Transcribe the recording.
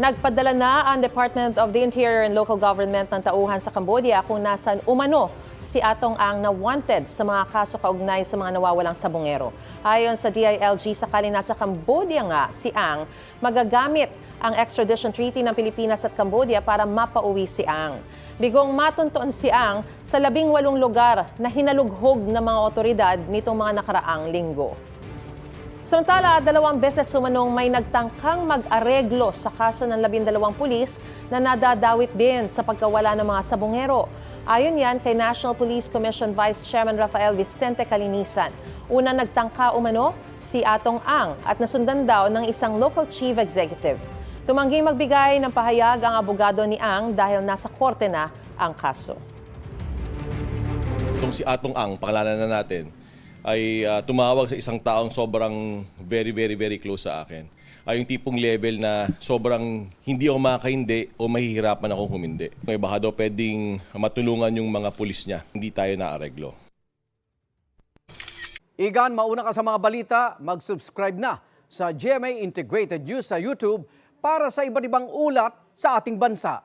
Nagpadala na ang Department of the Interior and Local Government ng tauhan sa Cambodia kung nasan umano si Atong Ang na wanted sa mga kaso kaugnay sa mga nawawalang sabongero. Ayon sa DILG, sakali nasa Cambodia nga si Ang, magagamit ang extradition treaty ng Pilipinas at Cambodia para mapauwi si Ang. Bigong matuntuan si Ang sa 18 lugar na hinalughog ng mga otoridad nitong mga nakaraang linggo. Samantala, 2 beses sumanong may nagtangkang mag-areglo sa kaso ng 12 pulis na nadadawit din sa pagkawala ng mga sabongero. Ayon yan kay National Police Commission Vice Chairman Rafael Vicente Calinisan. Una nagtangka umano si Atong Ang at nasundan daw ng isang local chief executive. Tumanggi magbigay ng pahayag ang abogado ni Ang dahil nasa korte na ang kaso. Itong si Atong Ang, pangalanan na natin, ay tumawag sa isang taong sobrang very close sa akin. Ay yung tipong level na sobrang hindi ako makakahindi o mahihirapan akong humindi. May baka daw pwedeng matulungan yung mga pulis niya. Hindi tayo naareglo. Igan, mauna ka sa mga balita, mag-subscribe na sa GMA Integrated News sa YouTube para sa iba't ibang ulat sa ating bansa.